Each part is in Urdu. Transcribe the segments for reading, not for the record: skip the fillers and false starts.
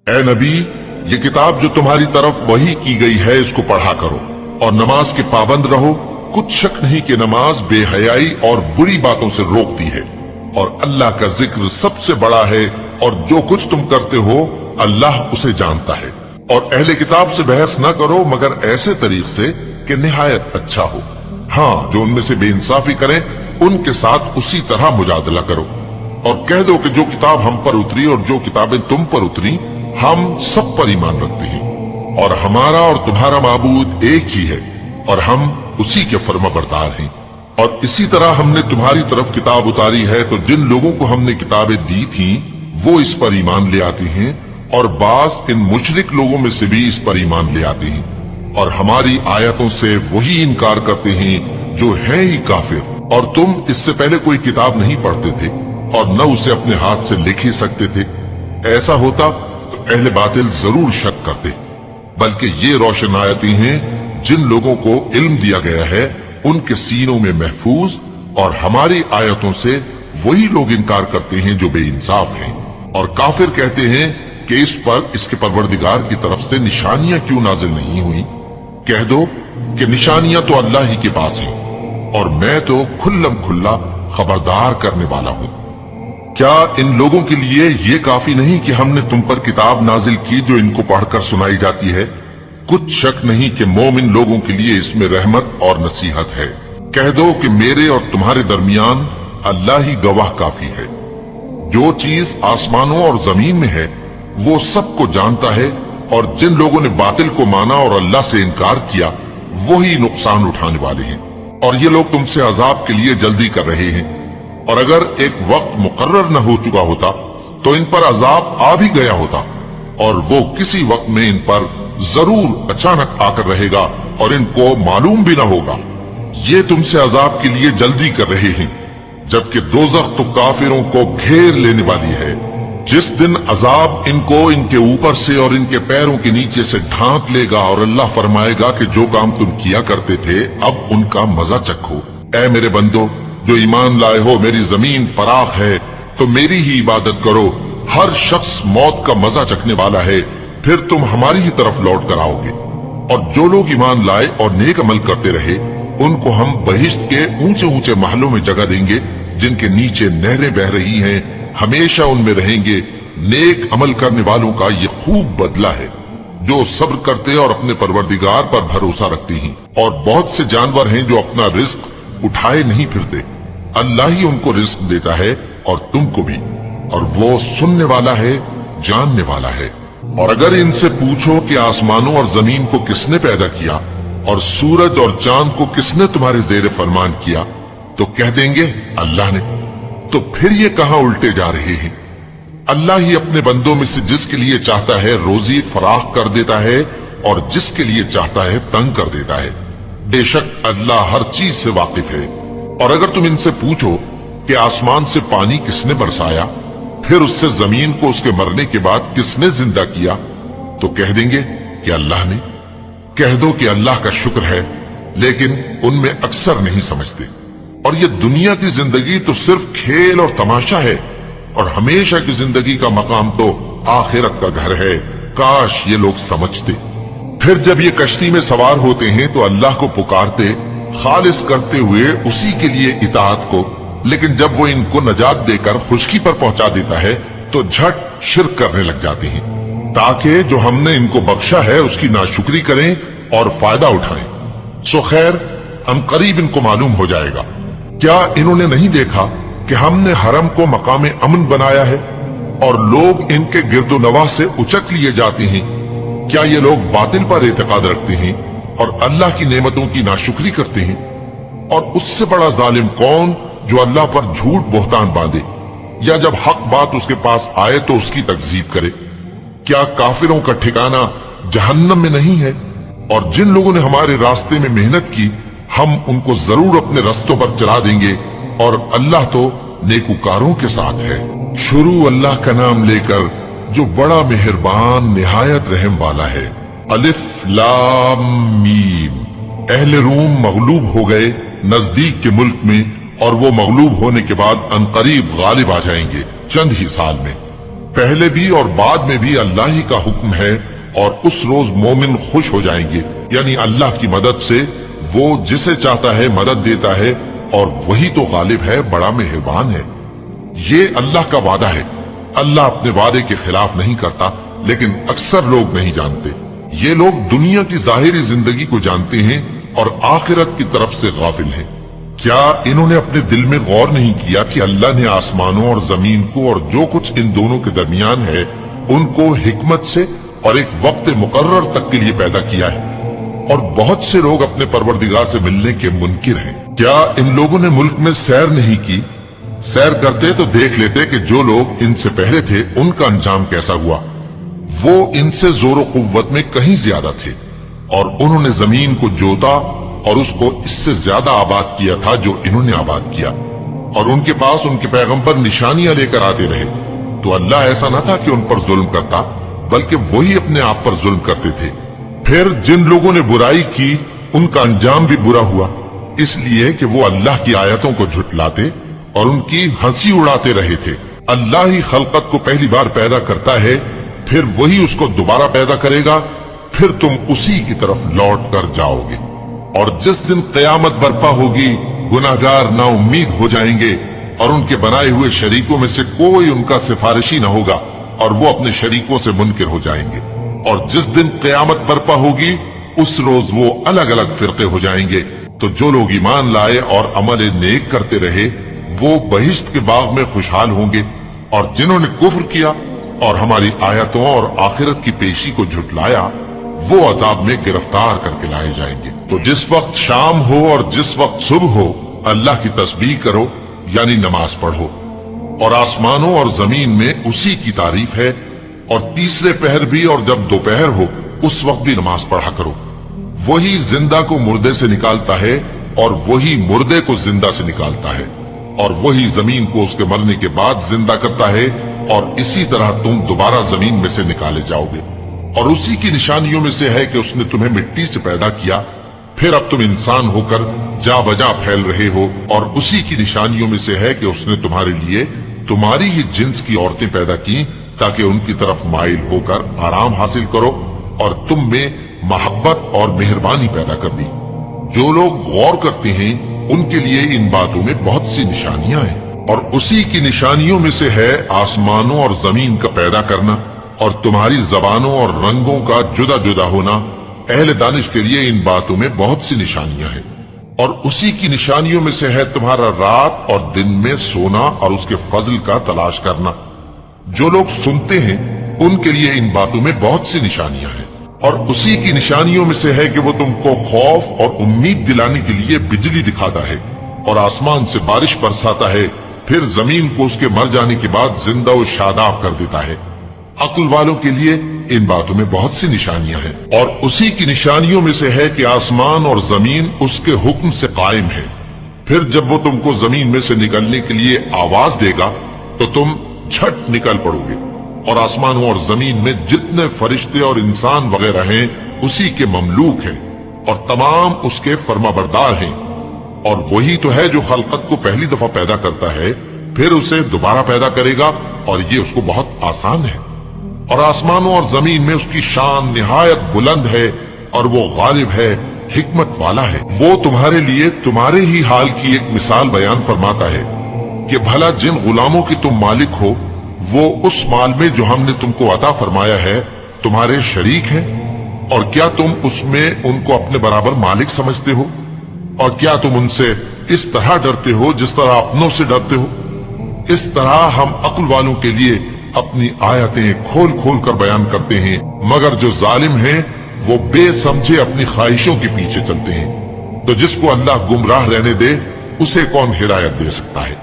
اے نبی، یہ کتاب جو تمہاری طرف وحی کی گئی ہے اس کو پڑھا کرو اور نماز کے پابند رہو۔ کچھ شک نہیں کہ نماز بے حیائی اور بری باتوں سے روکتی ہے، اور اللہ کا ذکر سب سے بڑا ہے، اور جو کچھ تم کرتے ہو اللہ اسے جانتا ہے۔ اور اہل کتاب سے بحث نہ کرو مگر ایسے طریق سے کہ نہایت اچھا ہو۔ ہاں، جو ان میں سے بے انصافی کریں ان کے ساتھ اسی طرح مجادلہ کرو، اور کہہ دو کہ جو کتاب ہم پر اتری اور جو کتابیں تم پر اتری ہم سب پر ایمان رکھتے ہیں، اور ہمارا اور تمہارا معبود ایک ہی ہے، اور ہم اسی کے فرما بردار ہیں۔ اور اسی طرح ہم نے تمہاری طرف کتاب اتاری ہے تو جن لوگوں کو ہم نے کتابیں دی تھیں وہ اس پر ایمان لے آتے ہیں، اور بعض ان مشرک لوگوں میں سے بھی اس پر ایمان لے آتے ہیں، اور ہماری آیتوں سے وہی انکار کرتے ہیں جو ہیں ہی کافر۔ اور تم اس سے پہلے کوئی کتاب نہیں پڑھتے تھے اور نہ اسے اپنے ہاتھ سے لکھ ہی سکتے تھے۔ ایسا ہوتا تو اہل باطل ضرور شک کرتے، بلکہ یہ روشن آیتیں ہیں جن لوگوں کو علم دیا گیا ہے ان کے سینوں میں محفوظ، اور ہماری آیتوں سے وہی لوگ انکار کرتے ہیں جو بے انصاف ہیں۔ اور کافر کہتے ہیں کہ اس پر اس کے پروردگار کی طرف سے نشانیاں کیوں نازل نہیں ہوئی؟ کہہ دو کہ نشانیاں تو اللہ ہی کے پاس ہیں، اور میں تو کھلم کھلا خبردار کرنے والا ہوں۔ کیا ان لوگوں کے لیے یہ کافی نہیں کہ ہم نے تم پر کتاب نازل کی جو ان کو پڑھ کر سنائی جاتی ہے؟ کچھ شک نہیں کہ مومن لوگوں کے لیے اس میں رحمت اور نصیحت ہے۔ کہہ دو کہ میرے اور تمہارے درمیان اللہ ہی گواہ کافی ہے۔ جو چیز آسمانوں اور زمین میں ہے وہ سب کو جانتا ہے، اور جن لوگوں نے باطل کو مانا اور اللہ سے انکار کیا وہی نقصان اٹھانے والے ہیں۔ اور یہ لوگ تم سے عذاب کے لیے جلدی کر رہے ہیں، اور اگر ایک وقت مقرر نہ ہو چکا ہوتا تو ان پر عذاب آ بھی گیا ہوتا، اور وہ کسی وقت میں ان پر ضرور اچانک آ کر رہے گا اور ان کو معلوم بھی نہ ہوگا۔ یہ تم سے عذاب کے لیے جلدی کر رہے ہیں، جبکہ دوزخ تو کافروں کو گھیر لینے والی ہے۔ جس دن عذاب ان کو ان کے اوپر سے اور ان کے پیروں کے نیچے سے ڈھانک لے گا، اور اللہ فرمائے گا کہ جو کام تم کیا کرتے تھے اب ان کا مزہ چکھو۔ اے میرے بندو جو ایمان لائے ہو، میری زمین فراخ ہے تو میری ہی عبادت کرو۔ ہر شخص موت کا مزہ چکھنے والا ہے، پھر تم ہماری ہی طرف لوٹ کر آؤ گے۔ اور جو لوگ ایمان لائے اور نیک عمل کرتے رہے ان کو ہم بہشت کے اونچے اونچے محلوں میں جگہ دیں گے جن کے نیچے نہریں بہ رہی ہیں، ہمیشہ ان میں رہیں گے۔ نیک عمل کرنے والوں کا یہ خوب بدلہ ہے جو صبر کرتے اور اپنے پروردگار پر بھروسہ رکھتے ہیں۔ اور بہت سے جانور ہیں جو اپنا رزق اٹھائے نہیں پھرتے، اللہ ہی ان کو رزق دیتا ہے اور تم کو بھی، اور وہ سننے والا ہے، جاننے والا ہے۔ اور اگر ان سے پوچھو کہ آسمانوں اور زمین کو کس نے پیدا کیا اور سورج اور چاند کو کس نے تمہارے زیر فرمان کیا تو کہہ دیں گے اللہ نے۔ تو پھر یہ کہاں الٹے جا رہے ہیں؟ اللہ ہی اپنے بندوں میں سے جس کے لیے چاہتا ہے روزی فراخ کر دیتا ہے اور جس کے لیے چاہتا ہے تنگ کر دیتا ہے۔ بے شک اللہ ہر چیز سے واقف ہے۔ اور اگر تم ان سے پوچھو کہ آسمان سے پانی کس نے برسایا، پھر اس سے زمین کو اس کے مرنے کے بعد کس نے زندہ کیا تو کہہ دیں گے کہ اللہ نے۔ کہہ دو کہ اللہ کا شکر ہے، لیکن ان میں اکثر نہیں سمجھتے۔ اور یہ دنیا کی زندگی تو صرف کھیل اور تماشا ہے، اور ہمیشہ کی زندگی کا مقام تو آخرت کا گھر ہے۔ کاش یہ لوگ سمجھتے۔ پھر جب یہ کشتی میں سوار ہوتے ہیں تو اللہ کو پکارتے خالص کرتے ہوئے اسی کے لیے اطاعت کو، لیکن جب وہ ان کو نجات دے کر خشکی پر پہنچا دیتا ہے تو جھٹ شرک کرنے لگ جاتے ہیں، تاکہ جو ہم نے ان کو بخشا ہے اس کی ناشکری کریں اور فائدہ اٹھائیں۔ سو خیر ہم قریب ان کو معلوم ہو جائے گا۔ کیا انہوں نے نہیں دیکھا کہ ہم نے حرم کو مقام امن بنایا ہے اور لوگ ان کے گرد و نواح سے اچک لیے جاتے ہیں؟ کیا یہ لوگ باطل پر اعتقاد رکھتے ہیں اور اللہ کی نعمتوں کی ناشکری کرتے ہیں؟ اور اس سے بڑا ظالم کون جو اللہ پر جھوٹ بہتان باندھے، یا جب حق بات اس کے پاس آئے تو اس کی تکذیب کرے؟ کیا کافروں کا ٹھکانہ جہنم میں نہیں ہے؟ اور جن لوگوں نے ہمارے راستے میں محنت کی ہم ان کو ضرور اپنے رستوں پر چلا دیں گے، اور اللہ تو نیکوکاروں کے ساتھ ہے۔ شروع اللہ کا نام لے کر جو بڑا مہربان نہایت رحم والا ہے۔ الف لام میم۔ اہل روم مغلوب ہو گئے نزدیک کے ملک میں، اور وہ مغلوب ہونے کے بعد عنقریب غالب آ جائیں گے چند ہی سال میں۔ پہلے بھی اور بعد میں بھی اللہ ہی کا حکم ہے، اور اس روز مومن خوش ہو جائیں گے، یعنی اللہ کی مدد سے وہ جسے چاہتا ہے مدد دیتا ہے، اور وہی تو غالب ہے، بڑا مہربان ہے۔ یہ اللہ کا وعدہ ہے۔ اللہ اپنے وعدے کے خلاف نہیں کرتا، لیکن اکثر لوگ نہیں جانتے۔ یہ لوگ دنیا کی ظاہری زندگی کو جانتے ہیں اور آخرت کی طرف سے غافل ہیں۔ کیا انہوں نے اپنے دل میں غور نہیں کیا کہ اللہ نے آسمانوں اور زمین کو اور جو کچھ ان دونوں کے درمیان ہے ان کو حکمت سے اور ایک وقت مقرر تک کے لیے پیدا کیا ہے؟ اور بہت سے لوگ اپنے پروردگار سے ملنے کے منکر ہیں۔ کیا ان لوگوں نے ملک میں سیر نہیں کی؟ سیر کرتے تو دیکھ لیتے کہ جو لوگ ان سے پہلے تھے ان کا انجام کیسا ہوا۔ وہ ان سے زور و قوت میں کہیں زیادہ تھے، اور انہوں نے زمین کو جوتا اور اس کو اس سے زیادہ آباد کیا تھا جو انہوں نے آباد کیا، اور ان کے پاس ان کے پیغمبر نشانیاں لے کر آتے رہے۔ تو اللہ ایسا نہ تھا کہ ان پر ظلم کرتا، بلکہ وہی اپنے آپ پر ظلم کرتے تھے۔ پھر جن لوگوں نے برائی کی ان کا انجام بھی برا ہوا، اس لیے کہ وہ اللہ کی آیتوں کو جھٹلاتے اور ان کی ہنسی اڑاتے رہے تھے۔ اللہ ہی خلقت کو پہلی بار پیدا کرتا ہے، پھر وہی اس کو دوبارہ پیدا کرے گا، پھر تم اسی کی طرف لوٹ کر جاؤ گے۔ اور جس دن قیامت برپا ہوگی گناہگار نا امید ہو جائیں گے، اور ان کے بنائے ہوئے شریکوں میں سے کوئی ان کا سفارشی نہ ہوگا، اور وہ اپنے شریکوں سے منکر ہو جائیں گے۔ اور جس دن قیامت برپا ہوگی اس روز وہ الگ الگ فرقے ہو جائیں گے۔ تو جو لوگ ایمان لائے اور عمل نیک کرتے رہے وہ بہشت کے باغ میں خوشحال ہوں گے، اور جنہوں نے کفر کیا اور ہماری آیتوں اور آخرت کی پیشی کو جھٹلایا وہ عذاب میں گرفتار کر کے لائے جائیں گے۔ تو جس وقت شام ہو اور جس وقت صبح ہو اللہ کی تسبیح کرو، یعنی نماز پڑھو، اور آسمانوں اور زمین میں اسی کی تعریف ہے، اور تیسرے پہر بھی اور جب دوپہر ہو اس وقت بھی نماز پڑھا کرو۔ وہی زندہ کو مردے سے نکالتا ہے اور وہی مردے کو زندہ سے نکالتا ہے، اور وہی زمین کو اس کے مرنے کے بعد زندہ کرتا ہے، اور اسی طرح تم دوبارہ زمین میں سے نکالے جاؤ گے۔ اور اسی کی نشانیوں میں سے ہے کہ اس نے تمہیں مٹی سے پیدا کیا، پھر اب تم انسان ہو کر جا بجا پھیل رہے ہو، اور اسی کی نشانیوں میں سے ہے کہ اس نے تمہارے لیے تمہاری ہی جنس کی عورتیں پیدا کی تاکہ ان کی طرف مائل ہو کر آرام حاصل کرو، اور تم میں محبت اور مہربانی پیدا کر دی۔ جو لوگ غور کرتے ہیں ان کے لیے ان باتوں میں بہت سی نشانیاں ہیں۔ اور اسی کی نشانیوں میں سے ہے آسمانوں اور زمین کا پیدا کرنا، اور تمہاری زبانوں اور رنگوں کا جدا جدا ہونا۔ اہل دانش کے لیے ان باتوں میں بہت سی نشانیاں ہیں۔ اور اسی کی نشانیوں میں سے ہے تمہارا رات اور دن میں سونا اور اس کے فضل کا تلاش کرنا۔ جو لوگ سنتے ہیں ان کے لیے ان باتوں میں بہت سی نشانیاں ہیں۔ اور اسی کی نشانیوں میں سے ہے کہ وہ تم کو خوف اور امید دلانے کے لیے بجلی دکھاتا ہے، اور آسمان سے بارش برساتا ہے، پھر زمین کو اس کے مر جانے کے بعد زندہ و شاداب کر دیتا ہے۔ عقل والوں کے لیے ان باتوں میں بہت سی نشانیاں ہیں۔ اور اسی کی نشانیوں میں سے ہے کہ آسمان اور زمین اس کے حکم سے قائم ہے، پھر جب وہ تم کو زمین میں سے نکلنے کے لیے آواز دے گا تو تم جھٹ نکل پڑو گے۔ اور آسمانوں اور زمین میں جتنے فرشتے اور انسان وغیرہ ہیں اسی کے مملوک ہیں، اور تمام اس کے فرما بردار ہیں۔ اور وہی تو ہے جو خلقت کو پہلی دفعہ پیدا کرتا ہے، پھر اسے دوبارہ پیدا کرے گا، اور یہ اس کو بہت آسان ہے۔ اور آسمانوں اور زمین میں اس کی شان نہایت بلند ہے، اور وہ غالب ہے، حکمت والا ہے۔ وہ تمہارے لیے تمہارے ہی حال کی ایک مثال بیان فرماتا ہے کہ بھلا جن غلاموں کی تم مالک ہو وہ اس مال میں جو ہم نے تم کو عطا فرمایا ہے تمہارے شریک ہیں، اور کیا تم اس میں ان کو اپنے برابر مالک سمجھتے ہو؟ اور کیا تم ان سے اس طرح ڈرتے ہو جس طرح اپنوں سے ڈرتے ہو؟ اس طرح ہم عقل والوں کے لیے اپنی آیتیں کھول کھول کر بیان کرتے ہیں، مگر جو ظالم ہیں وہ بے سمجھے اپنی خواہشوں کے پیچھے چلتے ہیں۔ تو جس کو اللہ گمراہ رہنے دے اسے کون ہدایت دے سکتا ہے،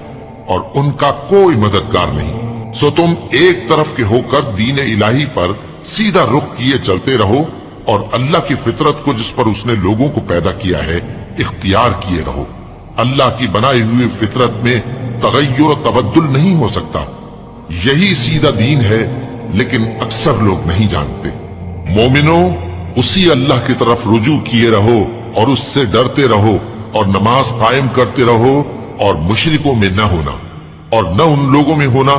اور ان کا کوئی مددگار نہیں۔ سو تم ایک طرف کے ہو کر دین الہی پر سیدھا رخ کیے چلتے رہو، اور اللہ کی فطرت کو جس پر اس نے لوگوں کو پیدا کیا ہے اختیار کیے رہو۔ اللہ کی بنائی ہوئی فطرت میں تغیر و تبدل نہیں ہو سکتا۔ یہی سیدھا دین ہے، لیکن اکثر لوگ نہیں جانتے۔ مومنوں، اسی اللہ کی طرف رجوع کیے رہو اور اس سے ڈرتے رہو، اور نماز قائم کرتے رہو، اور مشرکوں میں نہ ہونا، اور نہ ان لوگوں میں ہونا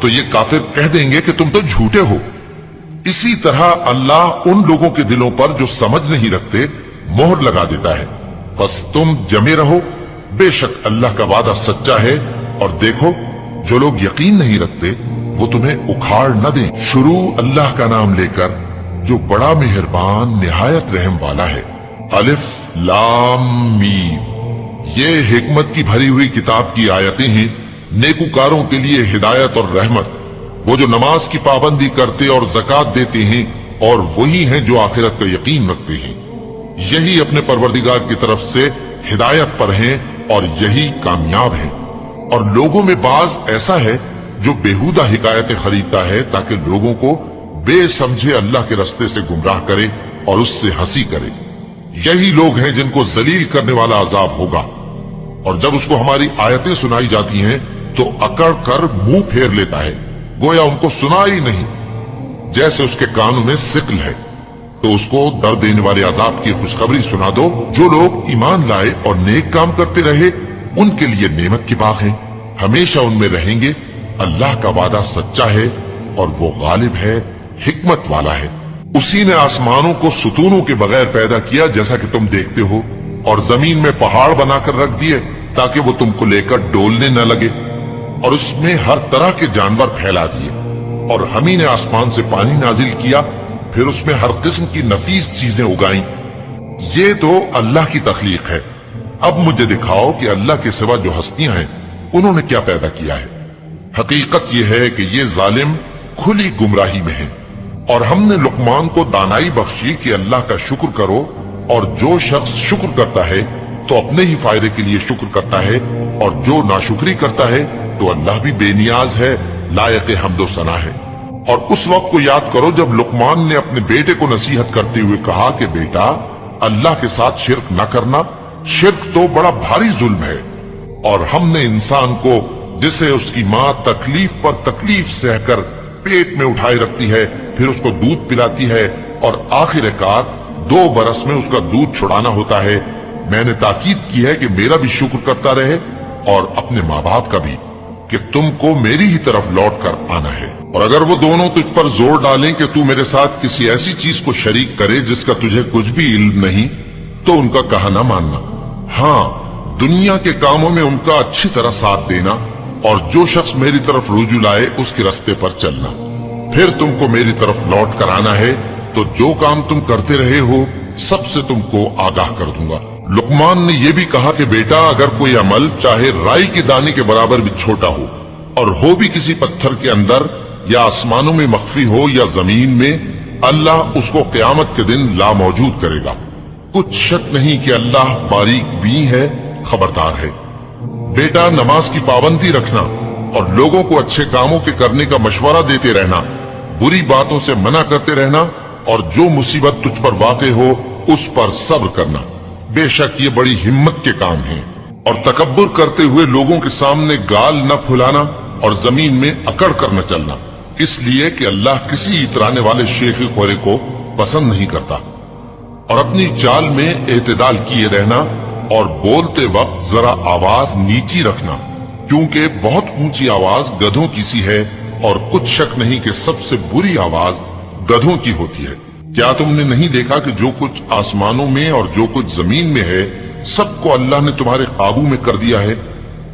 تو یہ کافر کہہ دیں گے کہ تم تو جھوٹے ہو۔ اسی طرح اللہ ان لوگوں کے دلوں پر جو سمجھ نہیں رکھتے مہر لگا دیتا ہے۔ بس تم جمے رہو، بے شک اللہ کا وعدہ سچا ہے، اور دیکھو جو لوگ یقین نہیں رکھتے وہ تمہیں اکھاڑ نہ دیں۔ شروع اللہ کا نام لے کر جو بڑا مہربان نہایت رحم والا ہے۔ الف لام میم، یہ حکمت کی بھری ہوئی کتاب کی آیتیں ہیں، نیکوکاروں کے لیے ہدایت اور رحمت، وہ جو نماز کی پابندی کرتے اور زکات دیتے ہیں، اور وہی ہیں جو آخرت کا یقین رکھتے ہیں، یہی اپنے پروردگار کی طرف سے ہدایت پر ہیں اور یہی کامیاب ہیں۔ اور لوگوں میں بعض ایسا ہے جو بیہودہ حکایتیں خریدتا ہے تاکہ لوگوں کو بے سمجھے اللہ کے رستے سے گمراہ کرے اور اس سے ہنسی کرے۔ یہی لوگ ہیں جن کو ذلیل کرنے والا عذاب ہوگا، اور جب اس کو ہماری آیتیں سنائی جاتی ہیں تو اکڑ کر منہ پھیر لیتا ہے، گویا ان کو سنا ہی نہیں، جیسے اس کے کانوں میں ثقل ہے۔ تو اس کو درد دینے والے عذاب کی خوشخبری سنا دو۔ جو لوگ ایمان لائے اور نیک کام کرتے رہے ان کے لیے نعمت کے باغ ہیں، ہمیشہ ان میں رہیں گے۔ اللہ کا وعدہ سچا ہے اور وہ غالب ہے، حکمت والا ہے۔ اسی نے آسمانوں کو ستونوں کے بغیر پیدا کیا جیسا کہ تم دیکھتے ہو، اور زمین میں پہاڑ بنا کر رکھ دیے تاکہ وہ تم کو لے کر ڈولنے نہ لگے، اور اس میں ہر طرح کے جانور پھیلا دیے۔ اور ہم ہی نے آسمان سے پانی نازل کیا، پھر اس میں ہر قسم کی نفیس چیزیں اگائیں۔ یہ تو اللہ کی تخلیق ہے۔ اب مجھے دکھاؤ کہ اللہ کے سوا جو ہستیاں ہیں انہوں نے کیا پیدا کیا ہے۔ حقیقت یہ ہے کہ یہ ظالم کھلی گمراہی میں ہیں۔ اور ہم نے لقمان کو دانائی بخشی کہ اللہ کا شکر کرو، اور جو شخص شکر کرتا ہے تو اپنے ہی فائدے کے لیے شکر کرتا ہے، اور جو ناشکری کرتا ہے تو اللہ بھی بے نیاز ہے، لائق حمد و ثنا ہے۔ اور اس وقت کو یاد کرو جب لقمان نے اپنے بیٹے کو نصیحت کرتے ہوئے کہا کہ بیٹا، اللہ کے ساتھ شرک نہ کرنا، شرک تو بڑا بھاری ظلم ہے۔ اور ہم نے انسان کو، جسے اس کی ماں تکلیف پر تکلیف سہ کر پیٹ میں اٹھائے رکھتی ہے، پھر اس کو دودھ پلاتی ہے، اور آخر کار 2 برس میں اس کا دودھ چھڑانا ہوتا ہے، میں نے تاکید کی ہے کہ میرا بھی شکر کرتا رہے اور اپنے ماں باپ کا بھی، کہ تم کو میری ہی طرف لوٹ کر آنا ہے۔ اور اگر وہ دونوں تجھ پر زور ڈالیں کہ تو میرے ساتھ کسی ایسی چیز کو شریک کرے جس کا تجھے کچھ بھی علم نہیں، تو ان کا کہا نہ ماننا۔ ہاں، دنیا کے کاموں میں ان کا اچھی طرح ساتھ دینا، اور جو شخص میری طرف رجوع لائے اس کے رستے پر چلنا۔ پھر تم کو میری طرف لوٹ کر آنا ہے، تو جو کام تم کرتے رہے ہو سب سے تم کو آگاہ کر دوں گا۔ لقمان نے یہ بھی کہا کہ بیٹا، اگر کوئی عمل چاہے رائی کے دانے کے برابر بھی چھوٹا ہو، اور ہو بھی کسی پتھر کے اندر، یا آسمانوں میں مخفی ہو یا زمین میں، اللہ اس کو قیامت کے دن لا موجود کرے گا۔ کچھ شک نہیں کہ اللہ باریک بین ہے، خبردار ہے۔ بیٹا، نماز کی پابندی رکھنا اور لوگوں کو اچھے کاموں کے کرنے کا مشورہ دیتے رہنا، بری باتوں سے منع کرتے رہنا، اور جو مصیبت تجھ پر واقع ہو اس پر صبر کرنا، بے شک یہ بڑی ہمت کے کام ہیں۔ اور تکبر کرتے ہوئے لوگوں کے سامنے گال نہ پھلانا اور زمین میں اکڑ کر نہ چلنا، اس لیے کہ اللہ کسی اترانے والے شیخ خورے کو پسند نہیں کرتا۔ اور اپنی چال میں اعتدال کیے رہنا، اور بولتے وقت ذرا آواز نیچی رکھنا، کیونکہ بہت اونچی آواز گدھوں کی سی ہے، اور کچھ شک نہیں کہ سب سے بری آواز گدھوں کی ہوتی ہے۔ کیا تم نے نہیں دیکھا کہ جو کچھ آسمانوں میں اور جو کچھ زمین میں ہے سب کو اللہ نے تمہارے قابو میں کر دیا ہے،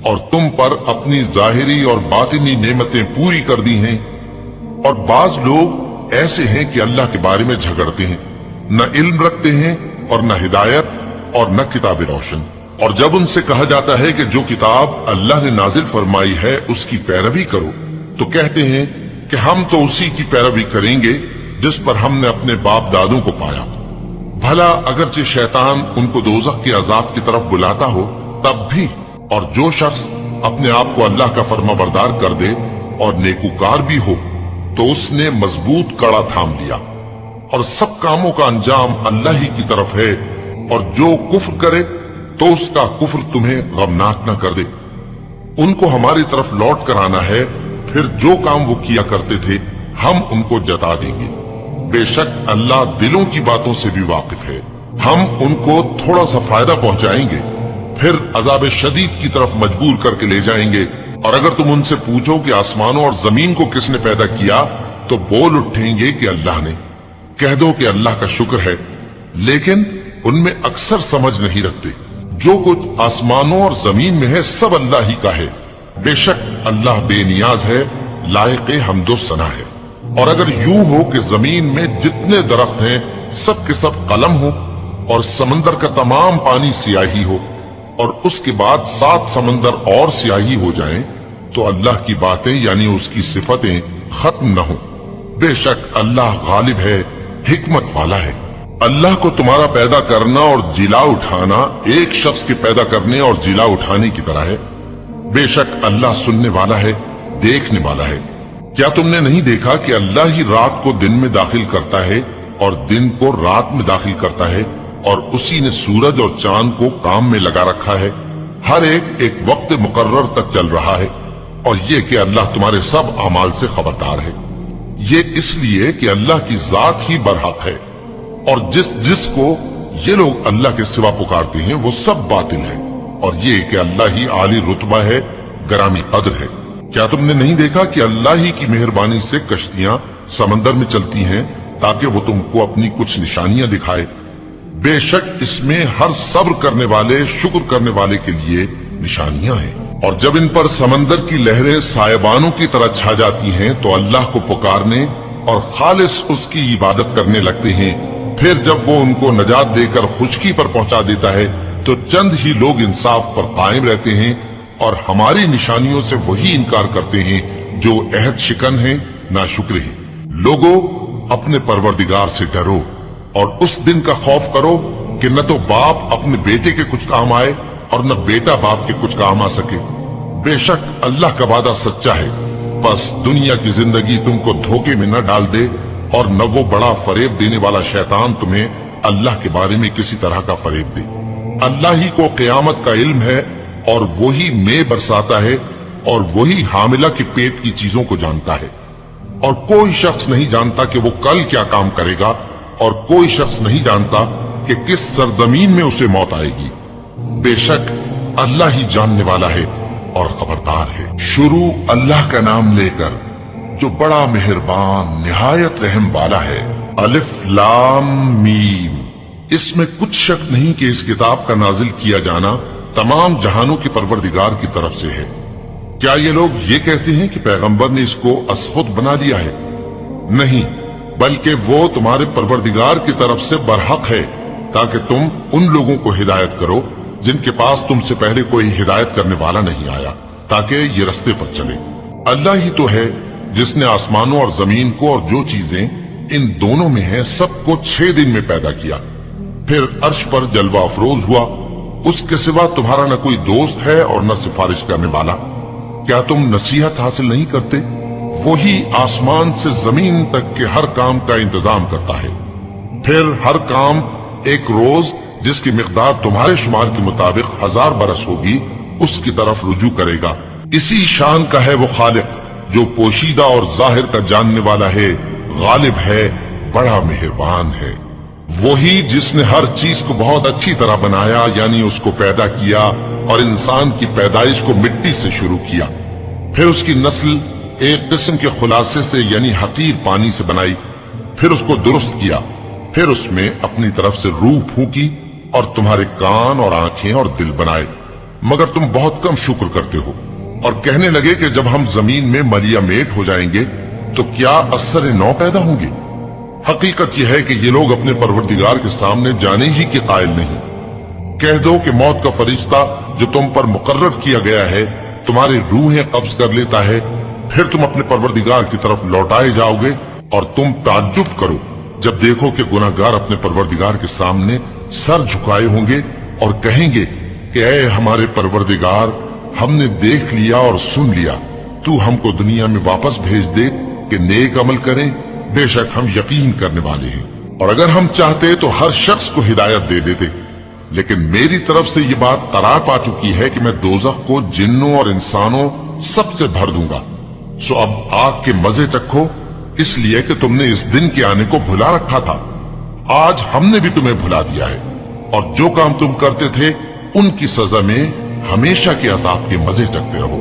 اور تم پر اپنی ظاہری اور باطنی نعمتیں پوری کر دی ہیں۔ اور بعض لوگ ایسے ہیں کہ اللہ کے بارے میں جھگڑتے ہیں، نہ علم رکھتے ہیں اور نہ ہدایت اور نہ کتاب روشن۔ اور جب ان سے کہا جاتا ہے کہ جو کتاب اللہ نے نازل فرمائی ہے اس کی پیروی کرو، تو کہتے ہیں کہ ہم تو اسی کی پیروی کریں گے جس پر ہم نے اپنے باپ دادوں کو پایا۔ بھلا اگرچہ شیطان ان کو دوزخ کے عذاب کی طرف بلاتا ہو تب بھی، اور جو شخص اپنے آپ کو اللہ کا فرما بردار کر دے اور نیکوکار بھی ہو تو اس نے مضبوط کڑا تھام لیا، اور سب کاموں کا انجام اللہ ہی کی طرف ہے۔ اور جو کفر کرے تو اس کا کفر تمہیں غمناک نہ کر دے۔ ان کو ہماری طرف لوٹ کر آنا ہے، پھر جو کام وہ کیا کرتے تھے ہم ان کو جتا دیں گے۔ بے شک اللہ دلوں کی باتوں سے بھی واقف ہے۔ ہم ان کو تھوڑا سا فائدہ پہنچائیں گے، پھر عذاب شدید کی طرف مجبور کر کے لے جائیں گے، اور اگر تم ان سے پوچھو کہ آسمانوں اور زمین کو کس نے پیدا کیا تو بول اٹھیں گے کہ اللہ نے۔ کہہ دو کہ اللہ کا شکر ہے، لیکن ان میں اکثر سمجھ نہیں رکھتے۔ جو کچھ آسمانوں اور زمین میں ہے سب اللہ ہی کا ہے، بے شک اللہ بے نیاز ہے، لائق حمد و ثنا ہے۔ اور اگر یوں ہو کہ زمین میں جتنے درخت ہیں سب کے سب قلم ہو اور سمندر کا تمام پانی سیاہی ہو اور اس کے بعد 7 سمندر اور سیاہی ہو جائیں تو اللہ کی باتیں یعنی اس کی صفتیں ختم نہ ہوں۔ بے شک اللہ غالب ہے، حکمت والا ہے۔ اللہ کو تمہارا پیدا کرنا اور جلا اٹھانا ایک شخص کے پیدا کرنے اور جلا اٹھانے کی طرح ہے۔ بے شک اللہ سننے والا ہے، دیکھنے والا ہے۔ کیا تم نے نہیں دیکھا کہ اللہ ہی رات کو دن میں داخل کرتا ہے اور دن کو رات میں داخل کرتا ہے، اور اسی نے سورج اور چاند کو کام میں لگا رکھا ہے، ہر ایک وقت مقرر تک چل رہا ہے، اور یہ کہ اللہ تمہارے سب اعمال سے خبردار ہے۔ یہ اس لیے کہ اللہ کی ذات ہی برحق ہے، اور جس کو یہ لوگ اللہ کے سوا پکارتے ہیں وہ سب باطل ہے، اور یہ کہ اللہ ہی عالی رتبہ ہے، گرامی قدر ہے۔ کیا تم نے نہیں دیکھا کہ اللہ ہی کی مہربانی سے کشتیاں سمندر میں چلتی ہیں تاکہ وہ تم کو اپنی کچھ نشانیاں دکھائے؟ بے شک اس میں ہر صبر کرنے والے، شکر کرنے والے کے لیے نشانیاں ہیں۔ اور جب ان پر سمندر کی لہریں سائبانوں کی طرح چھا جاتی ہیں تو اللہ کو پکارنے اور خالص اس کی عبادت کرنے لگتے ہیں، پھر جب وہ ان کو نجات دے کر خشکی پر پہنچا دیتا ہے تو چند ہی لوگ انصاف پر قائم رہتے ہیں، اور ہماری نشانیوں سے وہی انکار کرتے ہیں جو عہد شکن ہیں، ناشکر ہیں۔ لوگوں، اپنے پروردگار سے ڈرو اور اس دن کا خوف کرو کہ نہ تو باپ اپنے بیٹے کے کچھ کام آئے اور نہ بیٹا باپ کے کچھ کام آ سکے۔ بے شک اللہ کا وعدہ سچا ہے، بس دنیا کی زندگی تم کو دھوکے میں نہ ڈال دے، اور نہ وہ بڑا فریب دینے والا شیطان تمہیں اللہ کے بارے میں کسی طرح کا فریب دے۔ اللہ ہی کو قیامت کا علم ہے، اور وہی میں برساتا ہے، اور وہی حاملہ کے پیٹ کی چیزوں کو جانتا ہے، اور کوئی شخص نہیں جانتا کہ وہ کل کیا کام کرے گا، اور کوئی شخص نہیں جانتا کہ کس سرزمین میں اسے موت آئے گی۔ بے شک اللہ ہی جاننے والا ہے اور خبردار ہے۔ شروع اللہ کا نام لے کر جو بڑا مہربان نہایت رحم والا ہے۔ الف لام میم۔ اس میں کچھ شک نہیں کہ اس کتاب کا نازل کیا جانا تمام جہانوں کے پروردگار کی طرف سے ہے۔ کیا یہ لوگ یہ کہتے ہیں کہ پیغمبر نے اس کو از خود بنا دیا ہے؟ نہیں، بلکہ وہ تمہارے پروردگار کی طرف سے برحق ہے تاکہ تم ان لوگوں کو ہدایت کرو جن کے پاس تم سے پہلے کوئی ہدایت کرنے والا نہیں آیا، تاکہ یہ رستے پر چلے۔ اللہ ہی تو ہے جس نے آسمانوں اور زمین کو اور جو چیزیں ان دونوں میں ہیں سب کو 6 دن میں پیدا کیا، پھر عرش پر جلوہ افروز ہوا۔ اس کے سوا تمہارا نہ کوئی دوست ہے اور نہ سفارش کرنے والا۔ کیا تم نصیحت حاصل نہیں کرتے؟ وہی آسمان سے زمین تک کے ہر کام کا انتظام کرتا ہے، پھر ہر کام ایک روز جس کی مقدار تمہارے شمار کے مطابق 1000 برس ہوگی اس کی طرف رجوع کرے گا۔ اسی شان کا ہے وہ خالق جو پوشیدہ اور ظاہر کا جاننے والا ہے، غالب ہے، بڑا مہربان ہے۔ وہی جس نے ہر چیز کو بہت اچھی طرح بنایا، یعنی اس کو پیدا کیا اور انسان کی پیدائش کو مٹی سے شروع کیا، پھر اس کی نسل ایک قسم کے خلاصے سے یعنی حقیر پانی سے بنائی، پھر اس کو درست کیا، پھر اس میں اپنی طرف سے روح پھونکی اور تمہارے کان اور آنکھیں اور دل بنائے، مگر تم بہت کم شکر کرتے ہو۔ اور کہنے لگے کہ جب ہم زمین میں ملیا میٹ ہو جائیں گے تو کیا اثر نو پیدا ہوں گے؟ حقیقت یہ ہے کہ یہ لوگ اپنے پروردگار کے سامنے جانے ہی کے قائل نہیں۔ کہہ دو کہ موت کا فرشتہ جو تم پر مقرر کیا گیا ہے تمہاری روحیں قبض کر لیتا ہے، پھر تم اپنے پروردگار کی طرف لوٹائے جاؤ گے، اور تم تعجب کرو جب دیکھو کہ گناہگار اپنے پروردگار کے سامنے سر جھکائے ہوں گے اور کہیں گے کہ اے ہمارے پروردگار، ہم نے دیکھ لیا اور سن لیا، تو ہم کو دنیا میں واپس بھیج دے کہ نیک عمل کریں، بے شک ہم یقین کرنے والے ہیں۔ اور اگر ہم چاہتے تو ہر شخص کو ہدایت دے دیتے، لیکن میری طرف سے یہ بات قرار پا چکی ہے کہ میں دوزخ کو جنوں اور انسانوں سب سے بھر دوں گا، سو اب آگ کے مزے چکھو، اس لیے کہ تم نے اس دن کے آنے کو بھلا رکھا تھا۔ آج ہم نے بھی تمہیں بھلا دیا ہے، اور جو کام تم کرتے تھے ان کی سزا میں ہمیشہ کے عذاب کے مزے چکھتے رہو۔